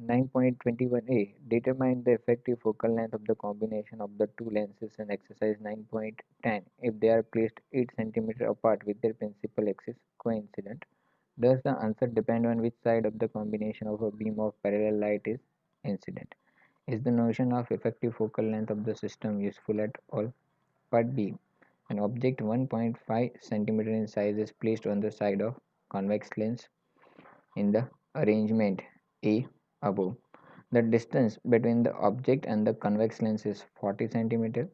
9.21a. Determine the effective focal length of the combination of the two lenses in exercise 9.10 if they are placed 8 cm apart with their principal axis coincident. Does the answer depend on which side of the combination of a beam of parallel light is incident? Is the notion of effective focal length of the system useful at all? Part B. An object 1.5 cm in size is placed on the side of convex lens in the arrangement A above. The distance between the object and the convex lens is 40 cm.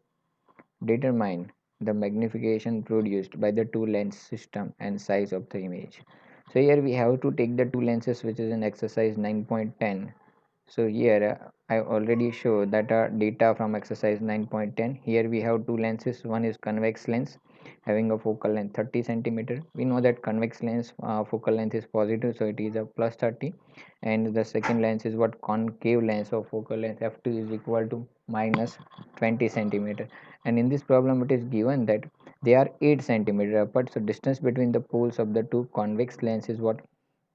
Determine the magnification produced by the two lens system and size of the image. So here we have to take the two lenses which is in exercise 9.10. So here I already showed that data from exercise 9.10. Here we have two lenses. One is convex lens having a focal length 30 centimeter. We know that convex lens focal length is positive, so it is a plus 30. And the second lens is what concave lens of focal length f2 is equal to minus 20 centimeter. And in this problem it is given that they are 8 centimeter apart. So distance between the poles of the two convex lens is what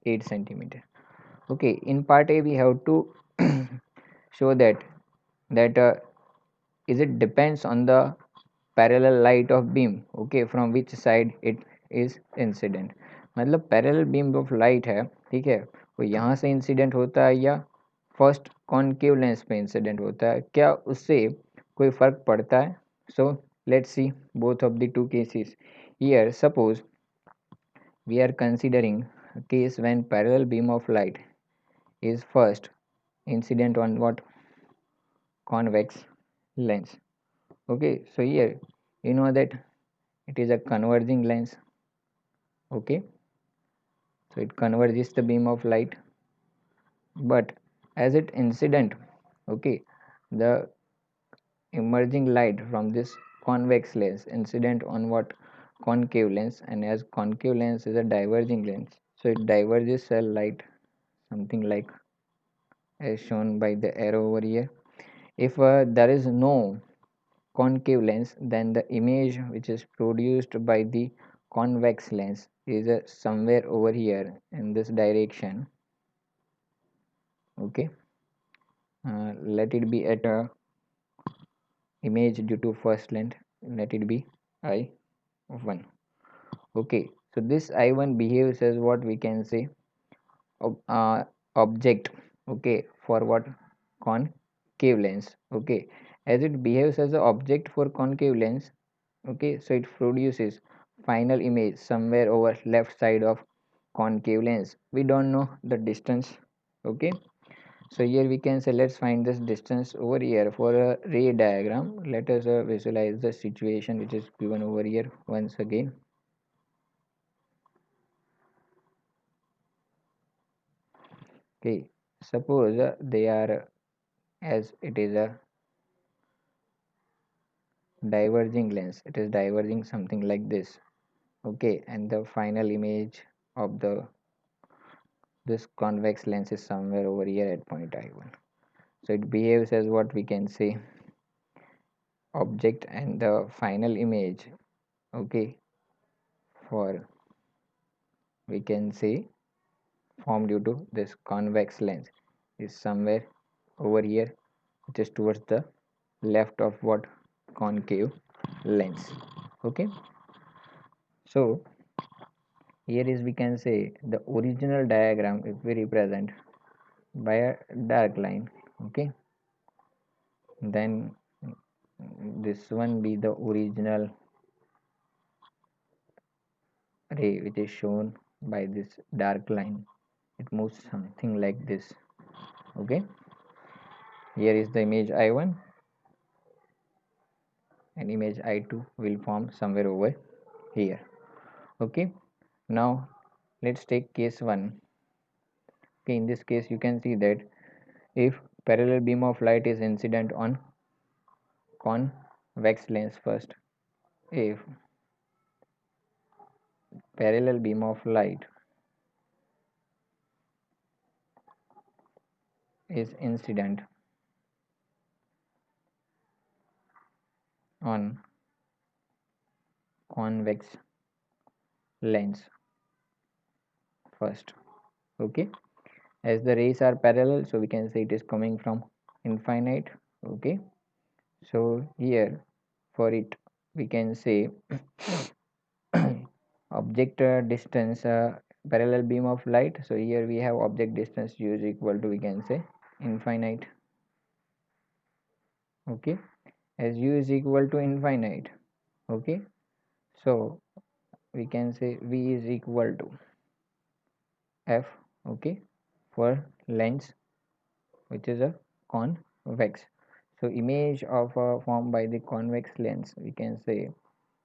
8 centimeter. Okay, in part A we have to show that is it depends on the parallel light of beam, okay, from which side it is incident. मतलब parallel beam of light है, ठीक है, वो यहाँ से incident होता है या फर्स्ट कॉनकेव लेंस पे इंसिडेंट होता है, क्या उससे कोई फर्क पड़ता है? So let's C both of the two cases. Here suppose we are considering a case when parallel beam of light is first incident on what convex lens. Okay, so here you know that it is a converging lens. Okay, so it converges the beam of light, but as it incident, okay, the emerging light from this convex lens incident on what concave lens, and as concave lens is a diverging lens, so it diverges a light something like as shown by the arrow over here. If there is no concave lens, then the image which is produced by the convex lens is somewhere over here in this direction. Okay, let it be at a image due to first lens, let it be I1. Okay, so this I1 behaves as what we can say ob object, okay, for what concave lens. Okay, as it behaves as an object for concave lens, okay, so it produces final image somewhere over left side of concave lens. We don't know the distance. Okay, so here we can say let's find this distance over here for a ray diagram. Let us visualize the situation which is given over here once again. Okay, suppose they are as it is a diverging lens, it is diverging something like this. Okay, and the final image of the this convex lens is somewhere over here at point I1. So it behaves as what we can say object, and the final image, okay, for we can say formed due to this convex lens is somewhere over here, which is towards the left of what concave lens. Okay, so here is we can say the original diagram if we represent by a dark line. Okay, then this one be the original ray which is shown by this dark line. It moves something like this. Okay, here is the image I1 and image I2 will form somewhere over here. Okay, now let's take case 1. Okay, in this case you can see that if parallel beam of light is incident on convex lens first, if parallel beam of light is incident on convex lens first. Okay, as the rays are parallel, so we can say it is coming from infinite. Okay, so here for it we can say object distance, parallel beam of light. So here we have object distance u is equal to, we can say, infinite. Okay, as u is equal to infinite. Okay, so we can say v is equal to f. Okay, for lens which is a convex. So image of formed by the convex lens, we can say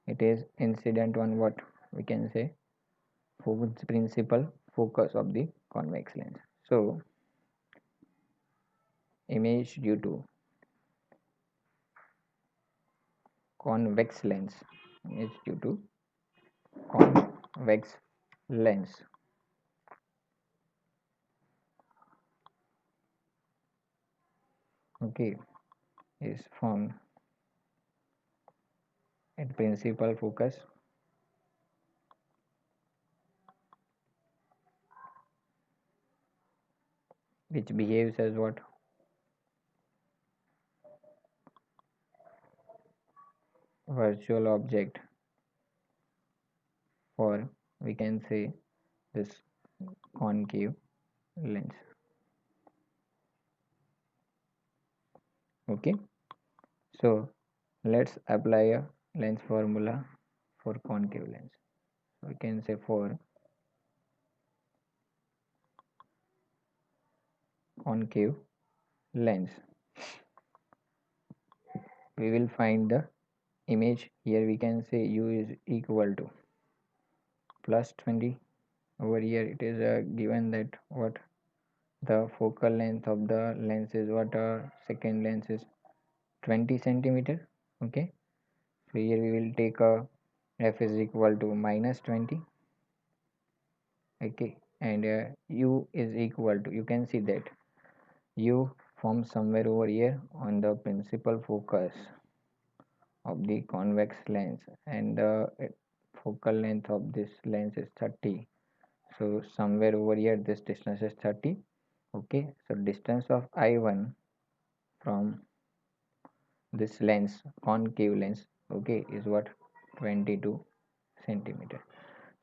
it is incident on what we can say principal focus of the convex lens. So image due to convex lens, image due to convex lens. Okay, is formed at principal focus which behaves as what, virtual object for, we can say, this concave lens. Okay, so let's apply a lens formula for concave lens. We can say for concave lens we will find the image. Here we can say u is equal to plus 20. Over here it is given that what the focal length of the lens is, what second lens is 20 centimeter. Okay, so here we will take a f is equal to minus 20. Okay, and u is equal to, you can see that u forms somewhere over here on the principal focus of the convex lens, and the focal length of this lens is 30. So somewhere over here this distance is 30. Okay, so distance of I1 from this lens, concave lens, okay, is what, 22 centimeter.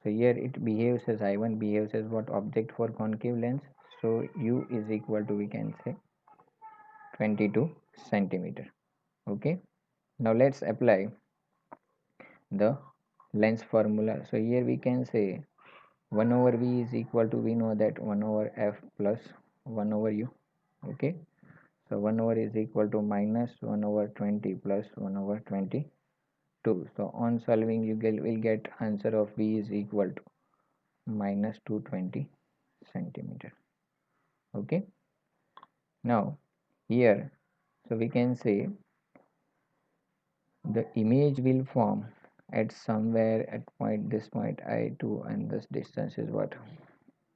So here it behaves as, I1 behaves as what, object for concave lens. So u is equal to, we can say, 22 centimeter. Okay, now let's apply the lens formula. So here we can say 1 over v is equal to, we know that 1 over f plus 1 over u. Okay, so 1 over is equal to minus 1 over 20 plus 1 over 22. So on solving you will get answer of v is equal to minus 220 centimeter. Okay, now here, so we can say the image will form at somewhere at point, this point I2, and this distance is what,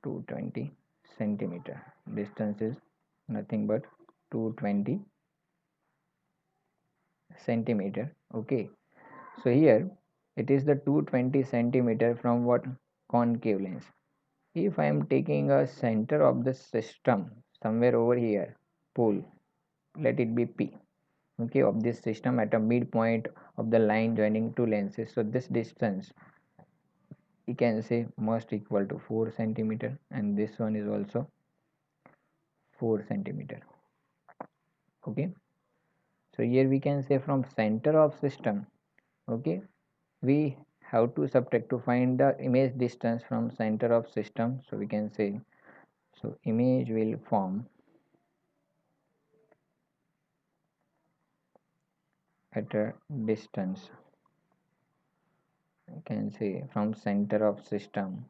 220 centimeter. Distance is nothing but 220 centimeter. Okay, so here it is the 220 centimeter from what, concave lens. If I am taking a center of the system somewhere over here, pole, let it be P, okay, of this system at a midpoint of the line joining two lenses, so this distance we can say must equal to 4 centimeter, and this one is also 4 centimeter. Okay, so here we can say from center of system, okay, we have to subtract to find the image distance from center of system. So we can say, so image will form at a distance, you can say, from center of system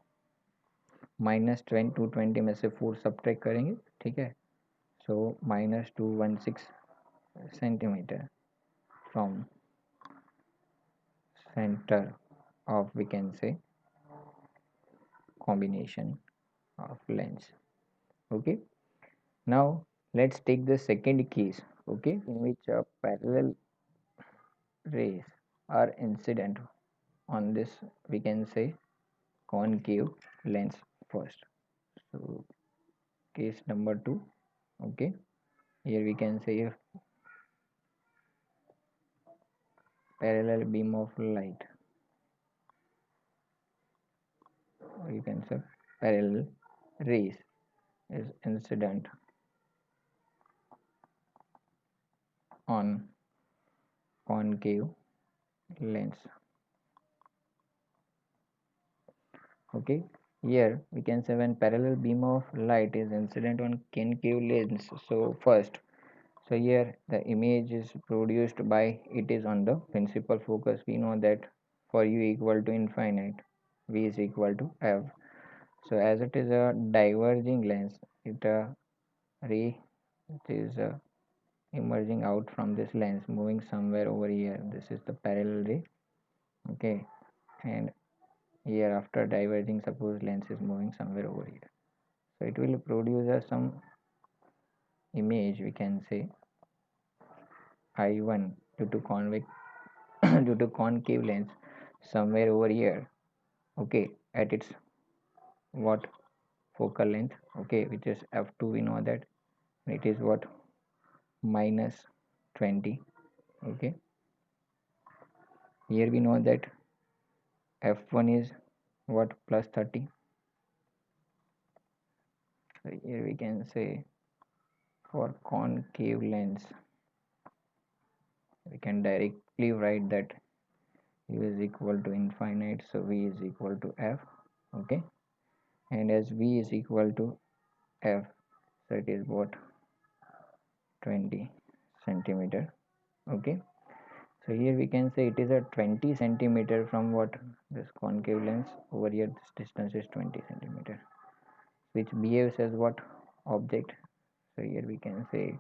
minus 220 में से 4 subtract करेंगे, ठीक है, so minus 216 centimetre from center of, we can say, combination of lens. Okay, now let's take the second case, okay, in which parallel rays are incident on this, we can say, concave lens first. So case number 2. Okay, here we can say parallel beam of light, or you can say parallel rays is incident on concave lens. Okay, here we can say when parallel beam of light is incident on concave lens. So first, so here the image is produced by it is on the principal focus. We know that for u equal to infinite, v is equal to f. So as it is a diverging lens, it a ray it is emerging out from this lens, moving somewhere over here. This is the parallel ray. Okay, and here after diverging, suppose lens is moving somewhere over here. So it will produce some image. We can say I1 due to convex due to concave lens somewhere over here. Okay, at its what focal length, okay, which is f2. We know that it is what minus 20. Okay, here we know that f1 is what plus 30. So here we can say for concave lens we can directly write that u is equal to infinite, so v is equal to f. Okay, and as v is equal to f, so it is what 20 centimeter. Okay, so here we can say it is a 20 centimeter from what this concave lens over here. This distance is 20 centimeter, which behaves as what object. So here we can say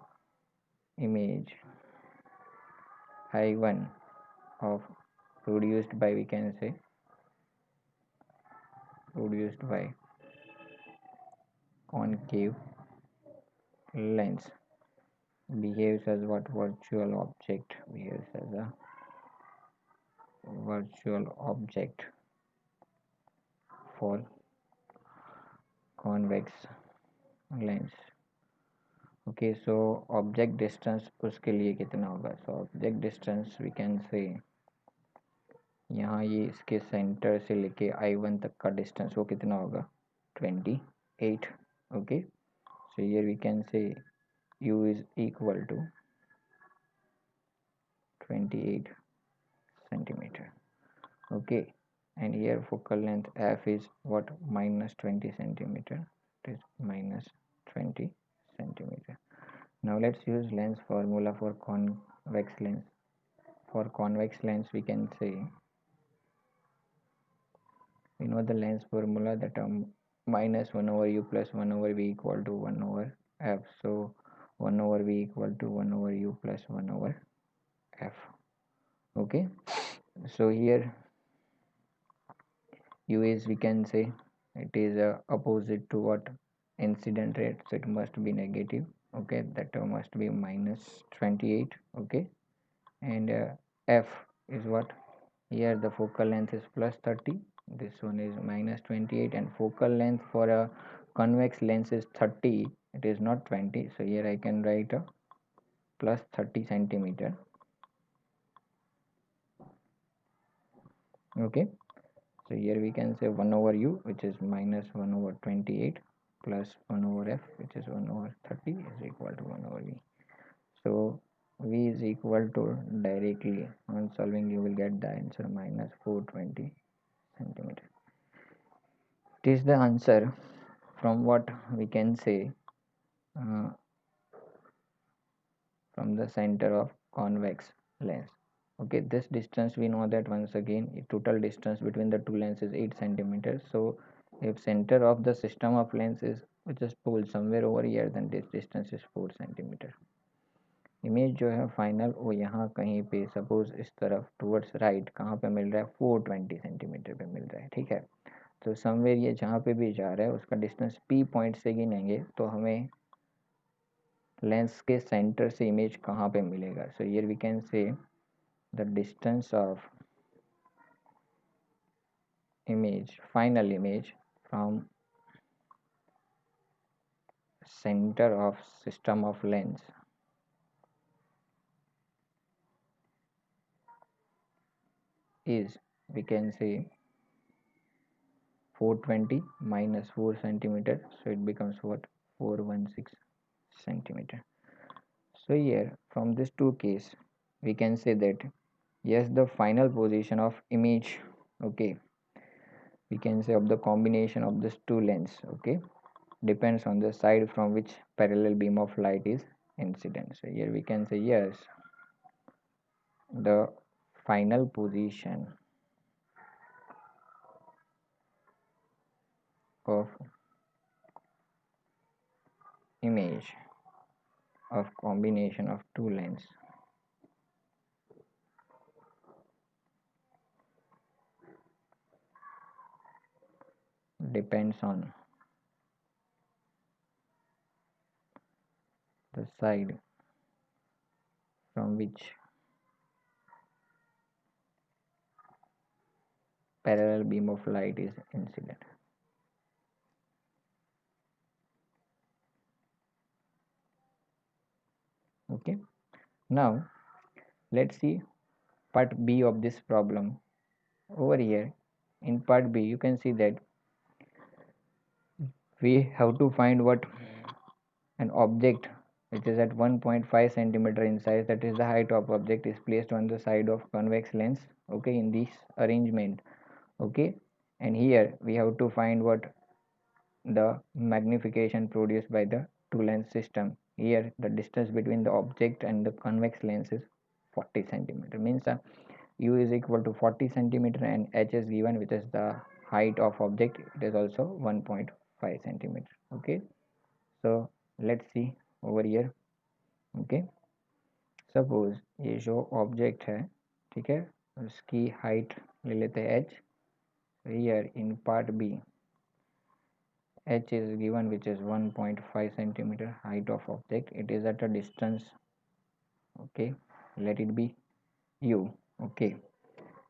image I1 of produced by, we can say produced by concave lens behaves as what virtual object, behaves as a virtual object for convex lens. Okay, so object distance उसके लिए कितना होगा? So object distance we can say यहाँ ये इसके centre से लेके I1 तक का डिस्टेंस वो कितना होगा? 28. Okay, so here we can say u is equal to 28 centimeter. Okay, and here focal length f is what? Minus 20 centimeter. It is minus 20 centimeter. Now let's use lens formula for convex lens. For convex lens we can say, we know the lens formula that minus 1 over u plus 1 over v equal to 1 over f. So 1 over v equal to 1 over u plus 1 over f. Okay, so here u is, we can say it is opposite to what? Incident rate, so it must be negative. Okay, that must be minus 28. Okay, and f is what? Here the focal length is plus 30, this one is minus 28, and focal length for a convex lens is 30, it is not 20. So here I can write a plus 30 centimeter. Okay, so here we can say 1 over u, which is minus 1 over 28, plus 1 over f, which is 1 over 30, is equal to 1 over v. So v is equal to, directly on solving you will get the answer minus 420 centimeter. It is the answer from what we can say uh, from the center of convex lens. Okay, this distance we know that once again total distance between the two lenses is 8 centimeters. So if center of the system of lens is which is pulled somewhere over here, then this distance is 4 centimeter. Image जो है final वो यहाँ कहीं पे suppose इस तरफ towards right कहाँ पे मिल रहा है? 420 सेंटीमीटर पे मिल रहा है. ठीक है, तो समवेयर ये जहाँ पे भी जा रहा है उसका डिस्टेंस P पॉइंट से गिनेंगे तो हमें लेंस के सेंटर से इमेज कहाँ पे मिलेगा. So here we can say the distance of image, final image from center of system of lens is, we can say, 420 minus 4 centimeter, so it becomes what, 416 centimeter. So here from this two case we can say that yes, the final position of image, okay, we can say of the combination of these two lens, okay, depends on the side from which parallel beam of light is incident. So here we can say yes, the final position of image of combination of two lens depends on the side from which parallel beam of light is incident. Okay, now let's see part B of this problem. Over here in part B you can see that we have to find what, an object which is at 1.5 centimeter in size, that is the height of object, is placed on the side of convex lens, okay, in this arrangement, okay, and here we have to find what, the magnification produced by the two lens system. Here the distance between the object and the convex lens is 40 centimeter, means u is equal to 40 centimeter and h is given, which is the height of object, it is also 1.5 centimeter, okay. So let's see over here, okay, suppose ये जो object है, ठीक है, उसकी height ले लेते हैं h. Here in part B h is given, which is 1.5 centimeter height of object, it is at a distance, okay, let it be u, okay,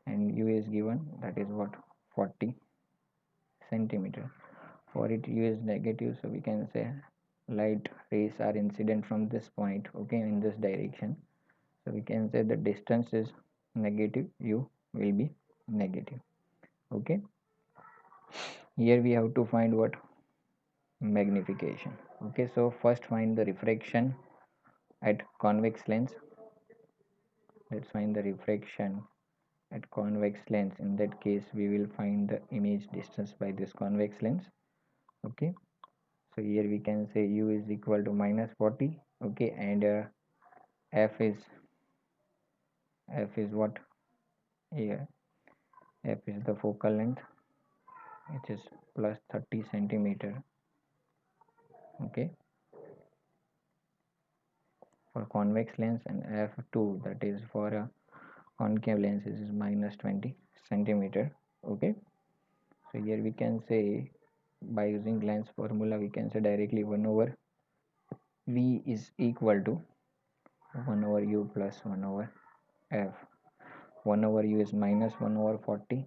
and u is given, that is what, 40 centimeter. For it u is negative, so we can say light rays are incident from this point, okay, in this direction, so we can say the distance is negative, u will be negative, okay. Here we have to find what, magnification, okay. So first find the refraction at convex lens. Let's find the refraction at convex lens. In that case we will find the image distance by this convex lens, okay. So here we can say u is equal to minus 40, okay, and f is what, here f is the focal length, which is plus 30 centimeter, okay, for convex lens, and f2, that is for a concave lens, is minus 20 centimeter, okay. So here we can say, by using lens formula, we can say directly 1 over v is equal to 1 over u plus 1 over f. 1 over u is minus 1 over 40,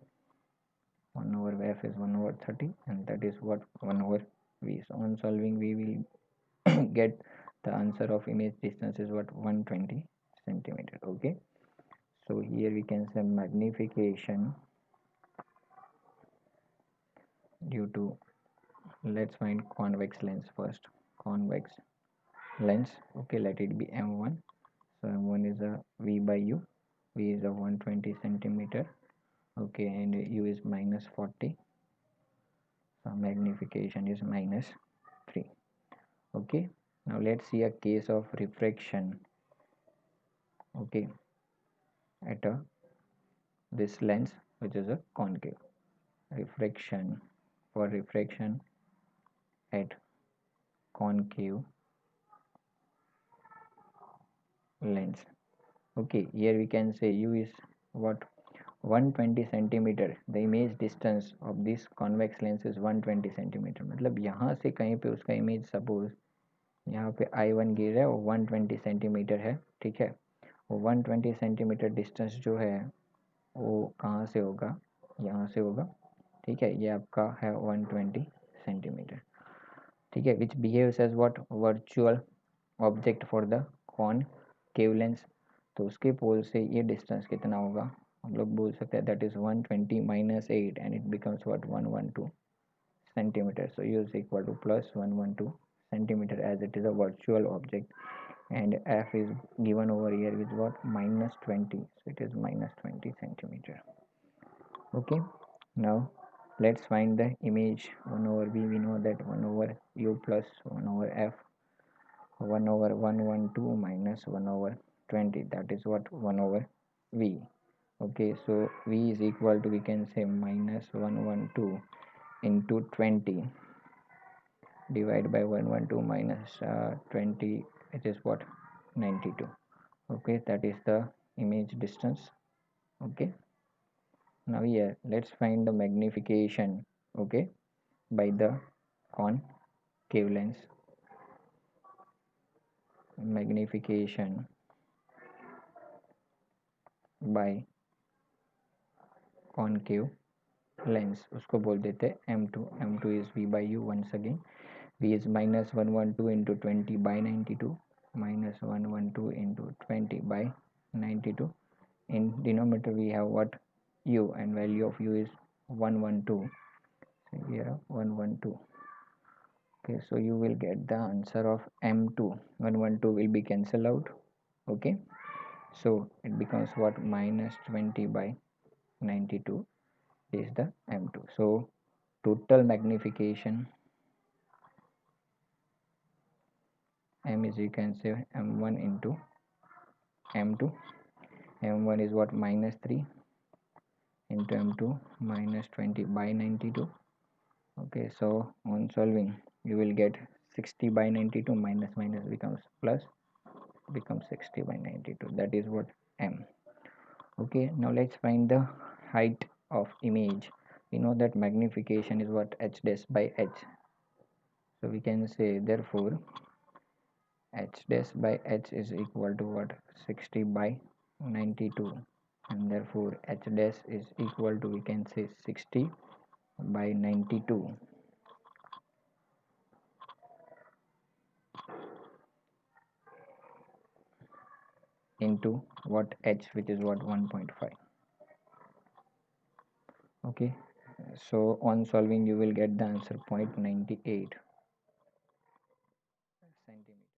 1 over f is 1 over 30, and that is what, 1 over v. So on solving we will get the answer of image distance is what, 120 centimeter, okay. So here we can say magnification due to, let's find convex lens first, convex lens, okay, let it be m1. So m1 is a v by u, v is a 120 centimeter, okay, and u is minus 40, so magnification is minus 3, okay. Now let's see a case of refraction, okay, at this lens which is a concave. Refraction, for refraction at concave lens, okay, here we can say u is what, 120 centimeter, the image distance of this convex lens is 120 centimeter, मतलब यहाँ से कहीं पे उसका image suppose यहाँ पे I1 गिर रहा है, वो 120 सेंटीमीटर है, ठीक है, वो 120 सेंटीमीटर डिस्टेंस जो है वो कहाँ से होगा, यहाँ से होगा, ठीक है, ये आपका है 120 सेंटीमीटर, ठीक है, which behaves as what virtual object for the concave lens। तो उसके पोल से ये डिस्टेंस कितना होगा, हम लोग बोल सकते हैं that is 120 minus 8 and it becomes what 112 centimeter। So u is equal to plus 112 centimeter as it is a virtual object, and f is given over here with what minus 20, so it is minus 20 centimeter। Okay, now let's find the image 1 over v। We know that 1 over u plus 1 over f, 1 over 112 minus 1 over 20, that is what 1 over v। Okay, so v is equal to, we can say, minus 112 into 20 divided by 112 minus 20, it is what 92। Okay, that is the image distance। Okay, now here let's find the magnification, okay, by the concave lens। Magnification by concave lens उसको बोल देते हैं m2। m2 is v by u। once again, v is minus 112 into 20 by 92, minus 112 into 20 by 92। in denominator we have what u, and value of u is 112, so here 112। okay, so you will get the answer of m2, 112 will be cancelled out। okay, so it becomes what minus 20 by 92 is the m2। so total magnification m is, you can say, m1 into m2। m1 is what minus 3 into m2 minus 20 by 92। okay, so on solving you will get 60 by 92, minus minus becomes plus, becomes 60 by 92, that is what m। okay, now let's find the height of image। we know that magnification is what h dash by h, so we can say therefore h dash by h is equal to what 60 by 92, and therefore h dash is equal to, we can say, 60 by 92 into what h, which is what 1.5। okay, so on solving you will get the answer 0.98।